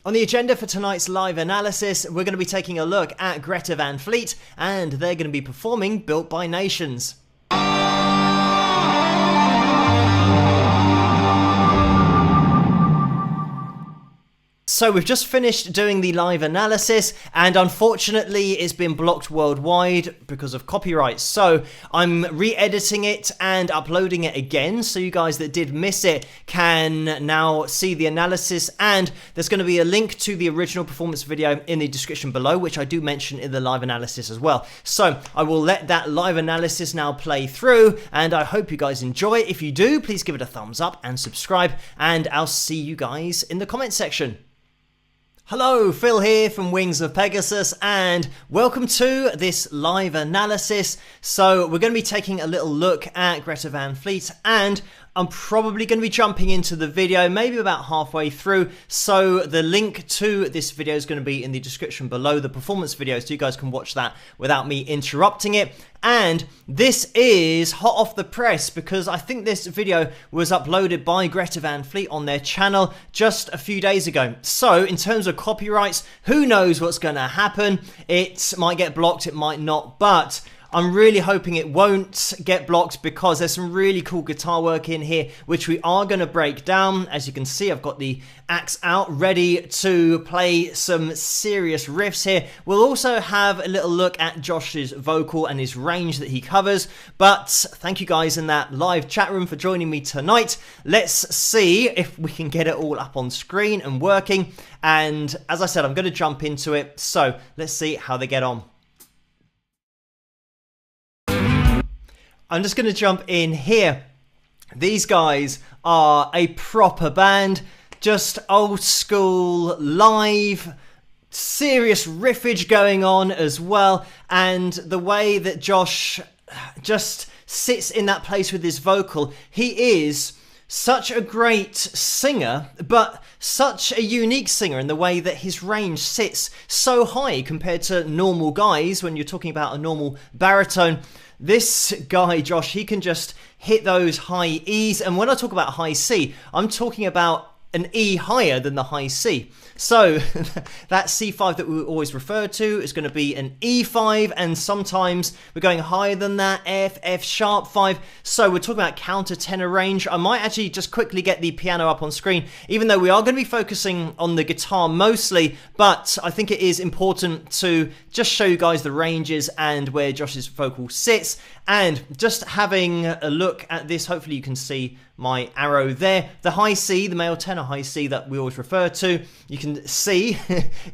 On the agenda for tonight's live analysis, we're going to be taking a look at Greta Van Fleet, and they're going to be performing Built by Nations. So we've just finished doing the live analysis, and unfortunately it's been blocked worldwide because of copyright. So I'm re-editing it and uploading it again, so you guys that did miss it can now see the analysis, and there's going to be a link to the original performance video in the description below, which I do mention in the live analysis as well. So I will let that live analysis now play through, and I hope you guys enjoy it. If you do, please give it a thumbs up and subscribe, and I'll see you guys in the comment section. Hello, Phil here from Wings of Pegasus, and welcome to this live analysis. So we're going to be taking a little look at Greta Van Fleet, and I'm probably going to be jumping into the video maybe about halfway through, so the link to this video is going to be in the description below the performance video, so you guys can watch that without me interrupting it. And this is hot off the press because I think this video was uploaded by Greta Van Fleet on their channel just a few days ago. So in terms of copyrights, who knows what's going to happen? It might get blocked, it might not, but I'm really hoping it won't get blocked because there's some really cool guitar work in here, which we are going to break down. As you can see, I've got the axe out ready to play some serious riffs here. We'll also have a little look at Josh's vocal and his range that he covers. But thank you guys in that live chat room for joining me tonight. Let's see if we can get it all up on screen and working. And as I said, I'm going to jump into it. So let's see how they get on. I'm just going to jump in here. These guys are a proper band, just old school, live, serious riffage going on as well. And the way that Josh just sits in that place with his vocal, he is such a great singer, but such a unique singer in the way that his range sits so high compared to normal guys when you're talking about a normal baritone. This guy, Josh, he can just hit those high E's. And when I talk about high C, I'm talking about an E higher than the high C. So that C5 that we always refer to is going to be an E5, and sometimes we're going higher than that, F sharp 5. So we're talking about counter tenor range. I might actually just quickly get the piano up on screen, even though we are going to be focusing on the guitar mostly, but I think it is important to just show you guys the ranges and where Josh's vocal sits. And just having a look at this, hopefully you can see my arrow there. The high C, the male tenor high C that we always refer to, you can see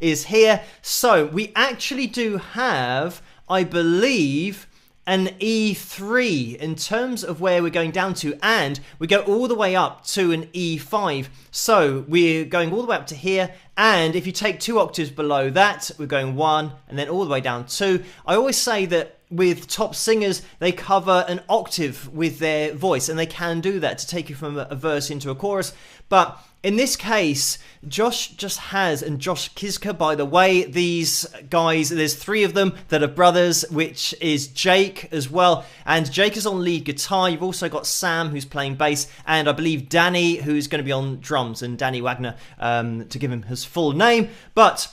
is here. So we actually do have, I believe, an E3 in terms of where we're going down to, and we go all the way up to an E5. So we're going all the way up to here, and if you take 2 octaves below that, we're going 1 and then all the way down 2. I always say that with top singers, they cover an octave with their voice, and they can do that to take you from a verse into a chorus. But in this case, Josh just has, and Josh Kiska, by the way, these guys, there's 3 of them that are brothers, which is Jake as well. And Jake is on lead guitar. You've also got Sam, who's playing bass, and I believe Danny, who's going to be on drums, and Danny Wagner, to give him his full name. But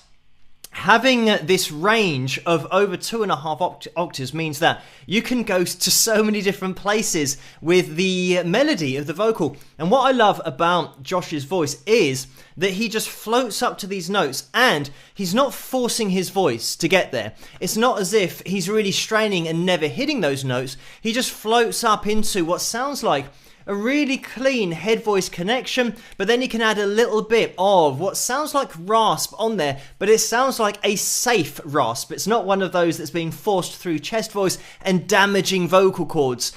having this range of over 2.5 octaves means that you can go to so many different places with the melody of the vocal. And what I love about Josh's voice is that he just floats up to these notes, and he's not forcing his voice to get there. It's not as if he's really straining and never hitting those notes. He just floats up into what sounds like a really clean head-voice connection, but then you can add a little bit of what sounds like rasp on there, but it sounds like a safe rasp. It's not one of those that's being forced through chest voice and damaging vocal cords.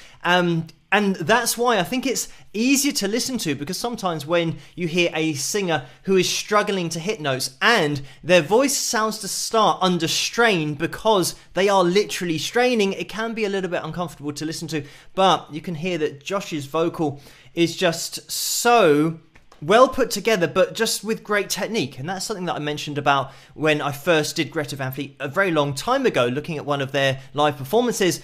And that's why I think it's easier to listen to, because sometimes when you hear a singer who is struggling to hit notes and their voice sounds to start under strain because they are literally straining, it can be a little bit uncomfortable to listen to. But you can hear that Josh's vocal is just so well put together, but just with great technique. And that's something that I mentioned about when I first did Greta Van Fleet a very long time ago, looking at one of their live performances.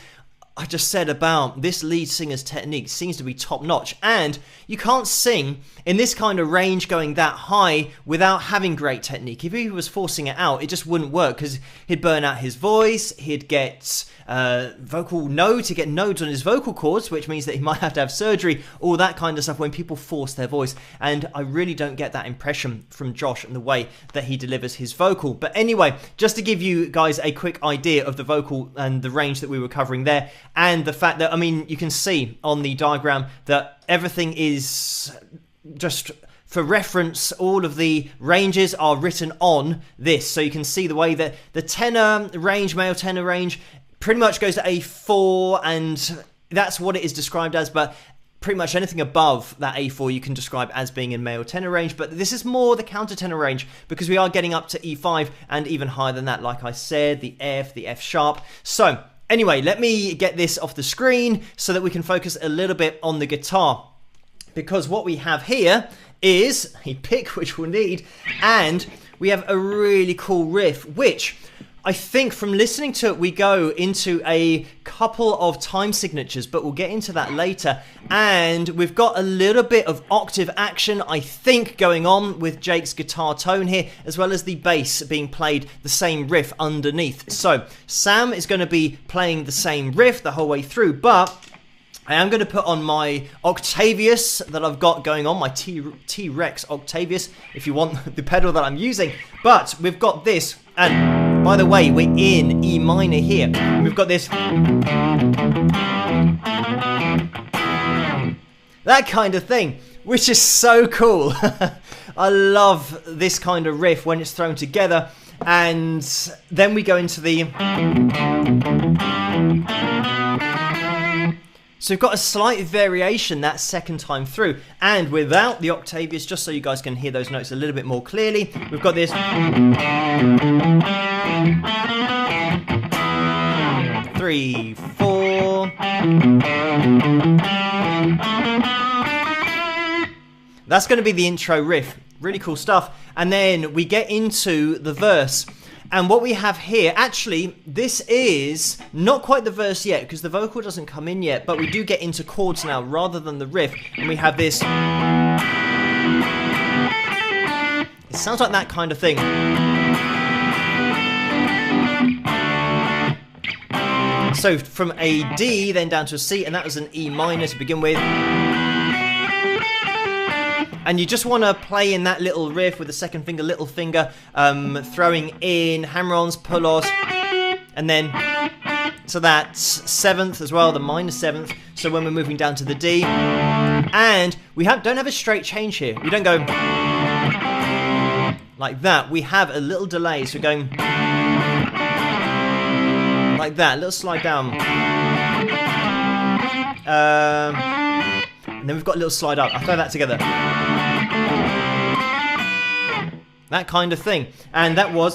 I just said about this lead singer's technique seems to be top notch, and you can't sing in this kind of range going that high without having great technique. If he was forcing it out, it just wouldn't work because he'd burn out his voice, he'd get vocal nodes, he'd get nodes on his vocal cords, which means that he might have to have surgery, all that kind of stuff when people force their voice. And I really don't get that impression from Josh and the way that he delivers his vocal. But anyway, just to give you guys a quick idea of the vocal and the range that we were covering there, and the fact that, I mean, you can see on the diagram that everything is just for reference. All of the ranges are written on this, so you can see the way that the tenor range, male tenor range, pretty much goes to A4, and that's what it is described as. But pretty much anything above that A4 you can describe as being in male tenor range, but this is more the countertenor range because we are getting up to E5 and even higher than that, like I said, the F sharp. So anyway, let me get this off the screen so that we can focus a little bit on the guitar, because what we have here is a pick, which we'll need, and we have a really cool riff, which I think from listening to it, we go into a couple of time signatures, but we'll get into that later. And we've got a little bit of octave action, I think, going on with Jake's guitar tone here, as well as the bass being played the same riff underneath. So Sam is going to be playing the same riff the whole way through, but I am going to put on my Octavius that I've got going on, my T-Rex Octavius, if you want the pedal that I'm using. But we've got this, and by the way, we're in E minor here. We've got this, that kind of thing, which is so cool. I love this kind of riff when it's thrown together. And then we go into the... So we've got a slight variation that second time through, and without the Octavius, just so you guys can hear those notes a little bit more clearly, we've got this 3, 4. That's going to be the intro riff. Really cool stuff. And then we get into the verse. And what we have here, actually, this is not quite the verse yet, because the vocal doesn't come in yet, but we do get into chords now, rather than the riff. And we have this... It sounds like that kind of thing. So from a D, then down to a C, and that was an E minor to begin with. And you just want to play in that little riff with the second finger, little finger, throwing in hammer-ons, pull-offs, and then, so that's 7th as well, the minor 7th, so when we're moving down to the D. And we don't have a straight change here. We don't go like that. We have a little delay, so we're going like that, a little slide down. And then we've got a little slide up. I'll throw that together. That kind of thing. And that was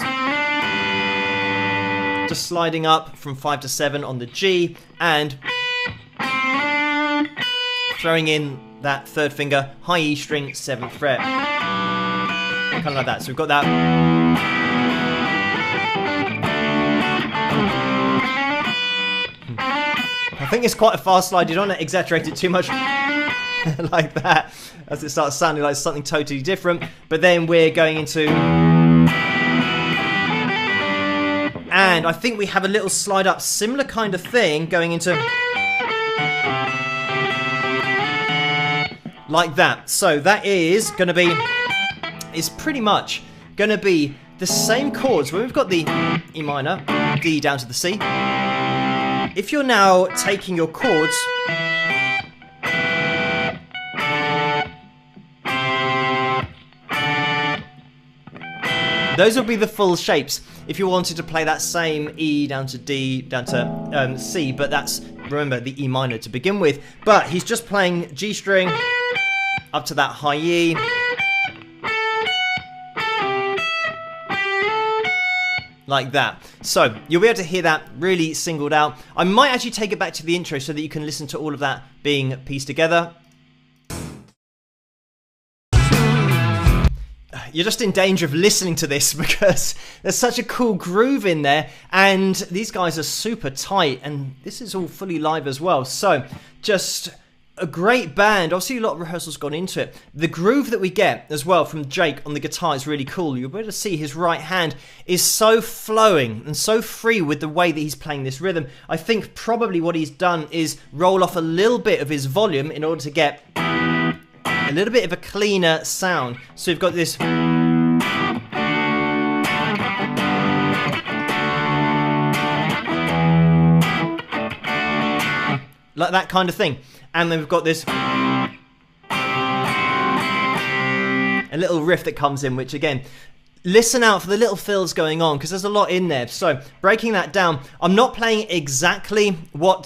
just sliding up from 5 to 7 on the G and throwing in that third finger, high E string, 7th fret. Kind of like that. So we've got that. I think it's quite a fast slide. You don't want to exaggerate it too much. Like that, as it starts sounding like something totally different. But then we're going into, and I think we have a little slide up, similar kind of thing, going into like that. So that is going to be, it's pretty much going to be the same chords where we've got the E minor, D down to the C. If you're now taking your chords, those will be the full shapes if you wanted to play that same E down to D, down to C, but that's, remember, the E minor to begin with. But he's just playing G string up to that high E. Like that. So you'll be able to hear that really singled out. I might actually take it back to the intro so that you can listen to all of that being pieced together. you're just in danger of listening to this because there's such a cool groove in there, and these guys are super tight, and this is all fully live as well. So just a great band. Obviously a lot of rehearsals gone into it. The groove that we get as well from Jake on the guitar is really cool. You'll be able to see his right hand is so flowing and so free with the way that he's playing this rhythm. I think probably what he's done is roll off a little bit of his volume in order to get a little bit of a cleaner sound. So we've got this like that kind of thing. And then we've got this a little riff that comes in, which again, listen out for the little fills going on because there's a lot in there. So breaking that down, I'm not playing exactly what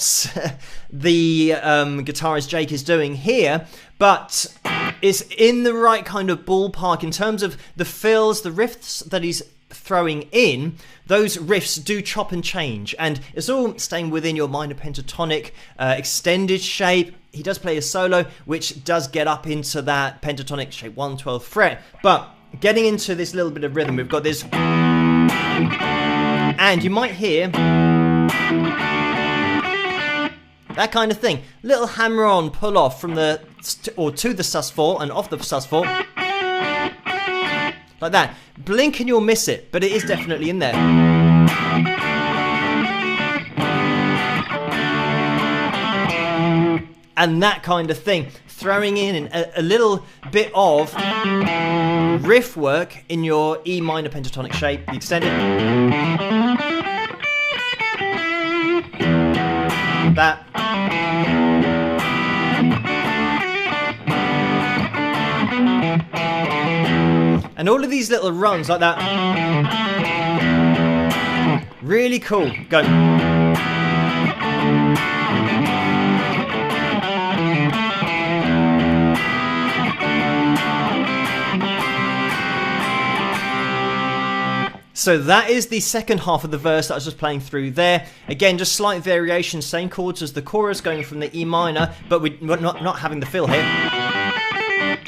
the guitarist Jake is doing here, but it's in the right kind of ballpark in terms of the fills, the riffs that he's throwing in. Those riffs do chop and change, and it's all staying within your minor pentatonic extended shape. He does play a solo, which does get up into that pentatonic shape 1/12 fret, but getting into this little bit of rhythm, we've got this, and you might hear that kind of thing. Little hammer-on pull-off from the or to the sus4 and off the sus4, like that. Blink and you'll miss it, but it is definitely in there. And that kind of thing, throwing in a little bit of riff work in your E minor pentatonic shape, the extended, that, and all of these little runs like that, really cool. Go. So that is the second half of the verse that I was just playing through there. Again, just slight variation, same chords as the chorus, going from the E minor, but we're not having the fill here.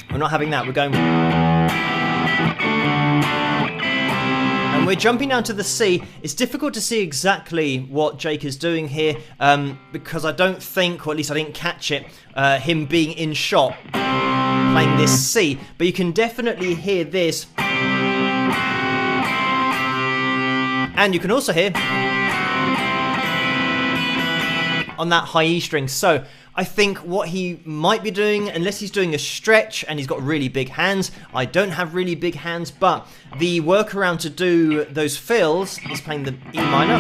We're not having that, we're going... And we're jumping down to the C. It's difficult to see exactly what Jake is doing here, because I don't think, or at least I didn't catch it, him being in shot playing this C. But you can definitely hear this. And you can also hear on that high E string. So I think what he might be doing, unless he's doing a stretch and he's got really big hands, I don't have really big hands, but the workaround to do those fills is playing the E minor,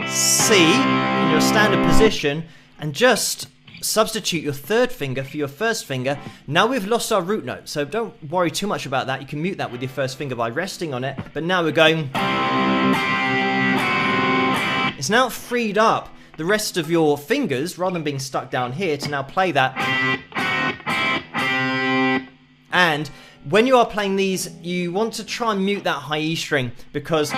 C in your standard position, and just substitute your third finger for your first finger. Now we've lost our root note, so don't worry too much about that. You can mute that with your first finger by resting on it, but now we're going... It's now freed up the rest of your fingers, rather than being stuck down here, to now play that. And when you are playing these, you want to try and mute that high E string, because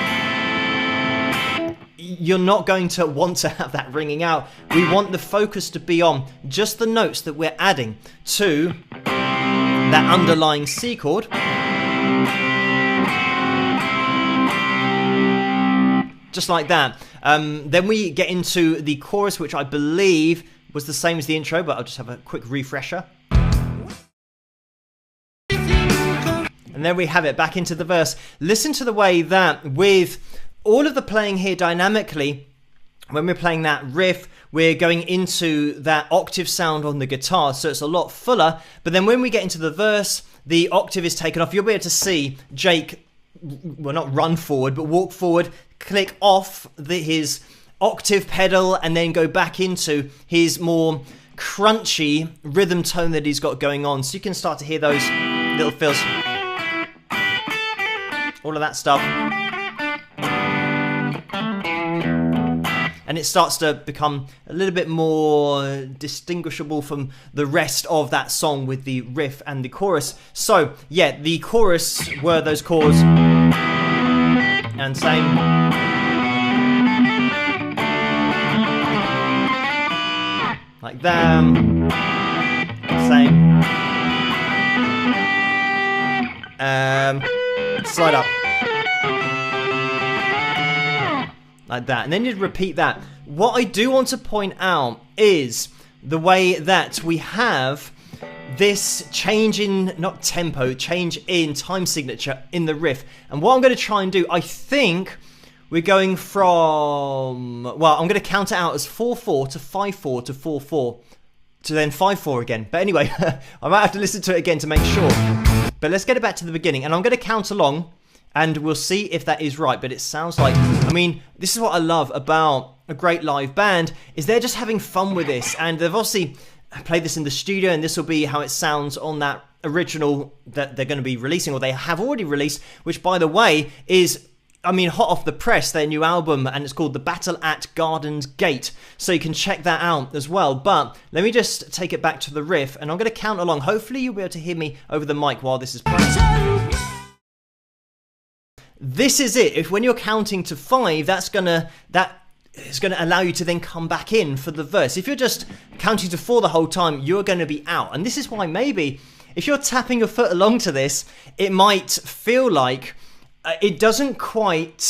you're not going to want to have that ringing out. We want the focus to be on just the notes that we're adding to that underlying C chord. Just like that. Then we get into the chorus, which I believe was the same as the intro, but I'll just have a quick refresher. And there we have it, back into the verse. Listen to the way that with all of the playing here dynamically, when we're playing that riff, we're going into that octave sound on the guitar, so it's a lot fuller. But then when we get into the verse, the octave is taken off. You'll be able to see Jake, well, not run forward, but walk forward, click off his octave pedal, and then go back into his more crunchy rhythm tone that he's got going on. So you can start to hear those little fills, all of that stuff. And it starts to become a little bit more distinguishable from the rest of that song with the riff and the chorus. So, yeah, the chorus were those chords. And same. Like them. Same. slide up. Like that. And then you'd repeat that. What I do want to point out is the way that we have this change in, not tempo, change in time signature in the riff. And what I'm going to try and do, I think we're going from, well, I'm going to count it out as 4-4 to 5-4 to 4-4 to then 5-4 again. But anyway, I might have to listen to it again to make sure. But let's get it back to the beginning. And I'm going to count along and we'll see if that is right. But it sounds like, I mean, this is what I love about a great live band, is they're just having fun with this. And they've obviously played this in the studio, and this will be how it sounds on that original that they're going to be releasing, or they have already released, which, by the way, is, I mean, hot off the press, their new album, and it's called The Battle at Garden's Gate. So you can check that out as well. But let me just take it back to the riff, and I'm going to count along. Hopefully you'll be able to hear me over the mic while this is playing. This is it. If when you're counting to 5, it's going to allow you to then come back in for the verse. If you're just counting to 4 the whole time, you're going to be out. And this is why maybe if you're tapping your foot along to this, it might feel like it doesn't quite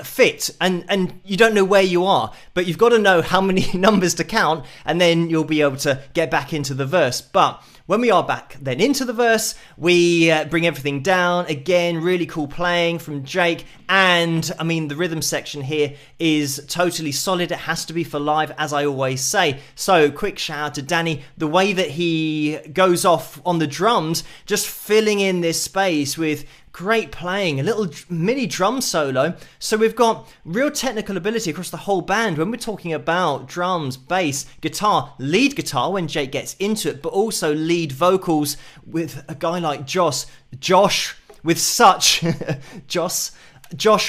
fit, and you don't know where you are, but you've got to know how many numbers to count, and then you'll be able to get back into the verse. But when we are back then into the verse, we bring everything down. Again, really cool playing from Jake, and I mean the rhythm section here is totally solid. It has to be for live, as I always say. So quick shout out to Danny, the way that he goes off on the drums, just filling in this space with great playing, a little mini drum solo. So we've got real technical ability across the whole band when we're talking about drums, bass, guitar, lead guitar when Jake gets into it, but also lead vocals with a guy like Josh with such Josh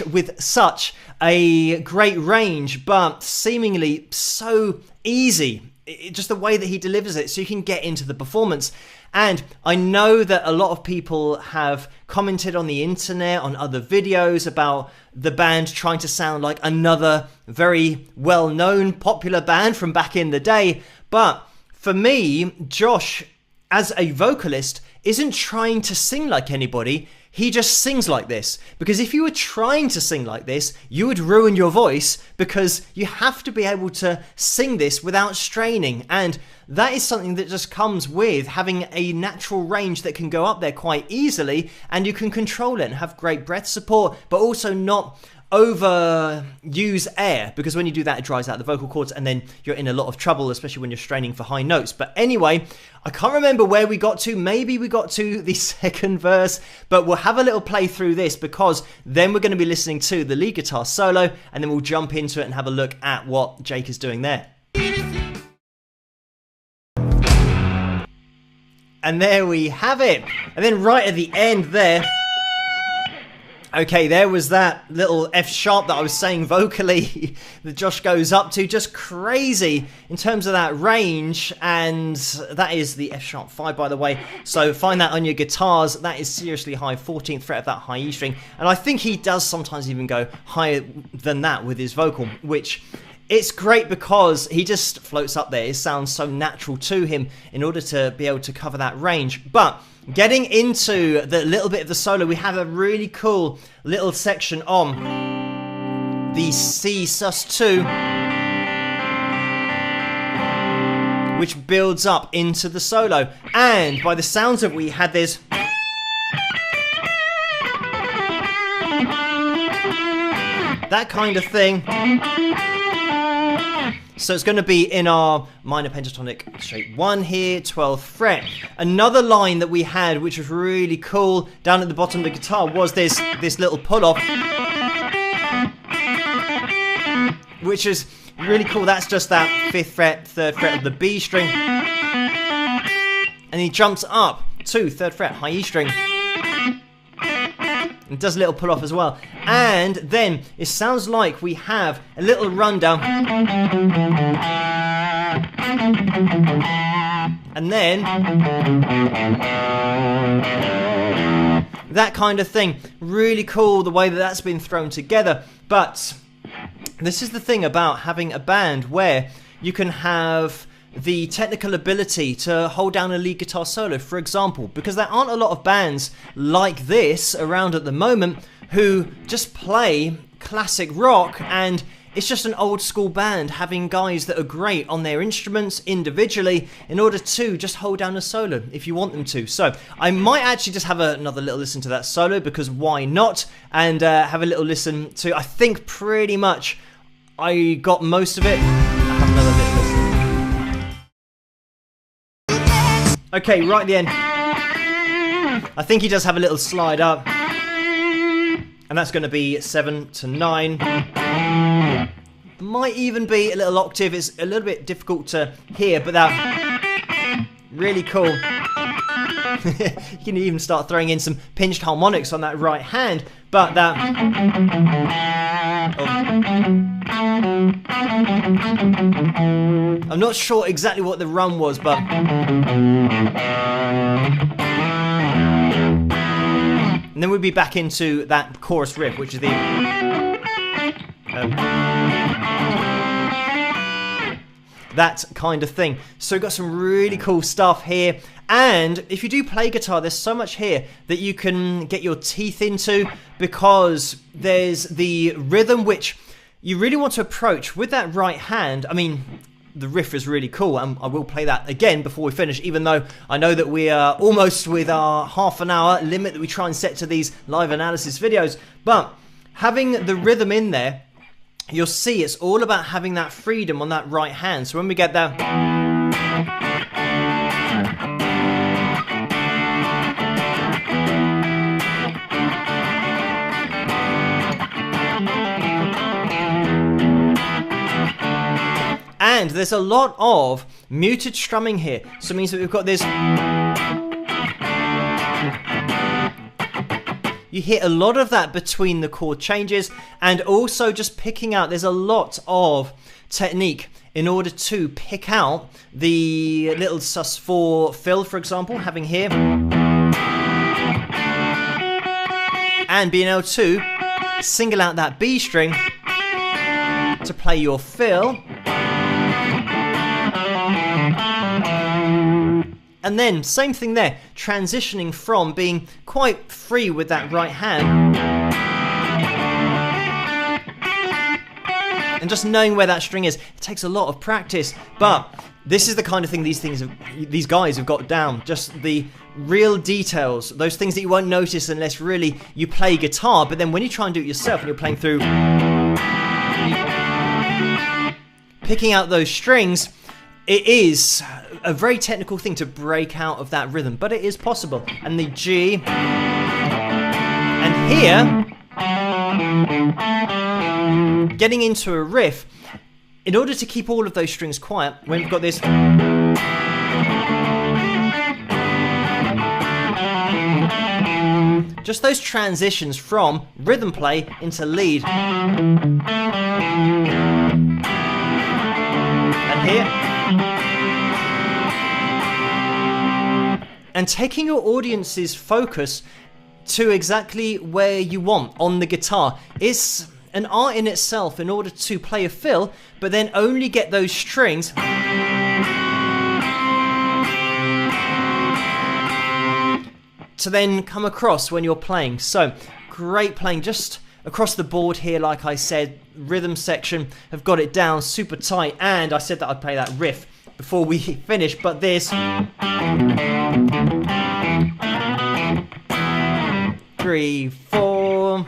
with such a great range, but seemingly so easy. Just the way that he delivers it, so you can get into the performance. And I know that a lot of people have commented on the internet, on other videos, about the band trying to sound like another very well-known, popular band from back in the day. But for me, Josh, as a vocalist, isn't trying to sing like anybody. He just sings like this. Because if you were trying to sing like this, you would ruin your voice, because you have to be able to sing this without straining. And that is something that just comes with having a natural range that can go up there quite easily, and you can control it and have great breath support, but also not overuse air, because when you do that, it dries out the vocal cords, and then you're in a lot of trouble, especially when you're straining for high notes. But anyway, I can't remember where we got to. Maybe we got to the second verse, but we'll have a little play through this, because then we're going to be listening to the lead guitar solo, and then we'll jump into it and have a look at what Jake is doing there. And there we have it. And then right at the end there, okay, there was that little F sharp that I was saying vocally that Josh goes up to. Just crazy in terms of that range. And that is the F sharp 5, by the way. So find that on your guitars. That is seriously high, 14th fret of that high E string. And I think he does sometimes even go higher than that with his vocal, which it's great because he just floats up there. It sounds so natural to him in order to be able to cover that range. But getting into the little bit of the solo, we have a really cool little section on the C sus2, which builds up into the solo. And by the sounds of it, we had this that kind of thing. So it's going to be in our minor pentatonic shape 1 here, 12th fret. Another line that we had, which was really cool, down at the bottom of the guitar, was this little pull-off, which is really cool. That's just that 5th fret, 3rd fret of the B string. And he jumps up to 3rd fret, high E string. And does a little pull off as well. And then it sounds like we have a little rundown. And then that kind of thing. Really cool the way that that's been thrown together. But this is the thing about having a band where you can have the technical ability to hold down a lead guitar solo, for example, because there aren't a lot of bands like this around at the moment who just play classic rock, and it's just an old school band having guys that are great on their instruments individually in order to just hold down a solo if you want them to. So I might actually just have another little listen to that solo, because why not, and have a little listen to, I think pretty much I got most of it. I'll have another little listen. Okay, right at the end, I think he does have a little slide up, and that's going to be 7 to 9. Might even be a little octave. It's a little bit difficult to hear, but that really cool. You can even start throwing in some pinched harmonics on that right hand, but that I'm not sure exactly what the run was, but and then we'll be back into that chorus riff, which is the that kind of thing. So we've got some really cool stuff here, and if you do play guitar, there's so much here that you can get your teeth into, because there's the rhythm which you really want to approach with that right hand. I mean, the riff is really cool, and I will play that again before we finish, even though I know that we are almost with our half-an-hour limit that we try and set to these live analysis videos. But having the rhythm in there, you'll see it's all about having that freedom on that right hand. So when we get that, and there's a lot of muted strumming here, so it means that we've got this. You hear a lot of that between the chord changes, and also just picking out, there's a lot of technique in order to pick out the little sus4 fill, for example, having here, and being able to single out that B string to play your fill. And then, same thing there, transitioning from being quite free with that right hand and just knowing where that string is. It takes a lot of practice, but this is the kind of thing these guys have got down. Just the real details, those things that you won't notice unless really you play guitar, but then when you try and do it yourself and you're playing through, picking out those strings, it is a very technical thing to break out of that rhythm, but it is possible. And the G, and here, getting into a riff, in order to keep all of those strings quiet, when we've got this, just those transitions from rhythm play into lead, and here, and taking your audience's focus to exactly where you want on the guitar. It's an art in itself in order to play a fill, but then only get those strings to then come across when you're playing. So great playing just across the board here. Like I said, rhythm section have got it down super tight, and I said that I'd play that riff before we finish, but this 3, 4.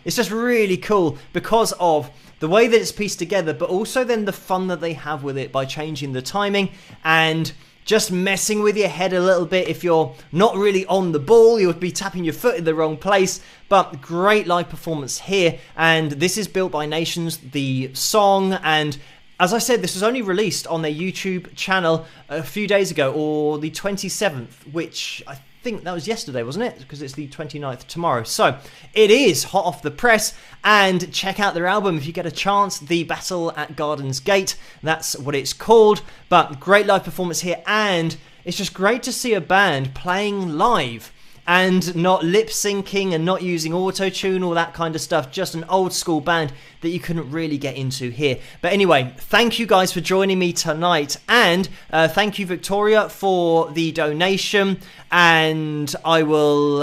It's just really cool because of the way that it's pieced together, but also then the fun that they have with it by changing the timing and just messing with your head a little bit. If you're not really on the ball, you would be tapping your foot in the wrong place. But great live performance here, and this is Built by Nations, the song, and as I said, this was only released on their YouTube channel a few days ago, or the 27th, which I think that was yesterday, wasn't it? Because it's the 29th tomorrow. So it is hot off the press, and check out their album if you get a chance, The Battle at Garden's Gate. That's what it's called. But great live performance here, and it's just great to see a band playing live and not lip syncing and not using auto tune, all that kind of stuff. Just an old school band that you couldn't really get into here. But anyway, thank you guys for joining me tonight, and thank you, Victoria, for the donation. And I will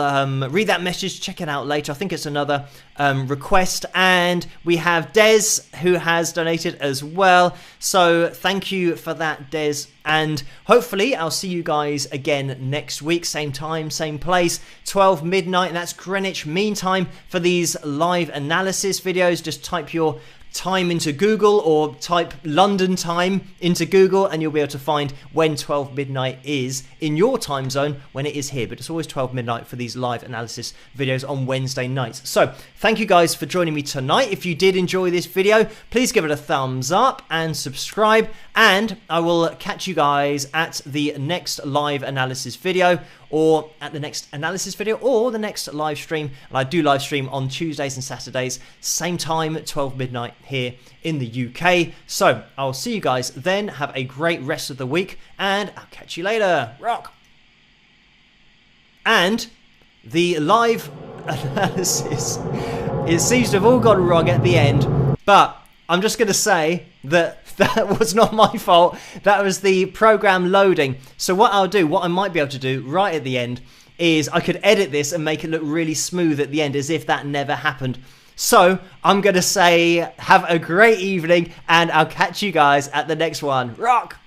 read that message, check it out later. I think it's another request. And we have Des, who has donated as well. So thank you for that, Des. And hopefully I'll see you guys again next week. Same time, same place, 12 midnight. And that's Greenwich Mean Time for these live analysis videos. Just type your time into Google or type London time into Google and you'll be able to find when 12 midnight is in your time zone when it is here. But it's always 12 midnight for these live analysis videos on Wednesday nights. So thank you guys for joining me tonight. If you did enjoy this video, please give it a thumbs up and subscribe, and I will catch you guys at the next live analysis video, or at the next analysis video, or the next live stream. And I do live stream on Tuesdays and Saturdays, same time at 12 midnight here in the UK. So I'll see you guys then. Have a great rest of the week, and I'll catch you later. Rock! And the live analysis, it seems to have all gone wrong at the end, but I'm just going to say that that was not my fault. That was the program loading. So what I'll do, what I might be able to do right at the end, is I could edit this and make it look really smooth at the end, as if that never happened. So I'm going to say have a great evening, and I'll catch you guys at the next one. Rock!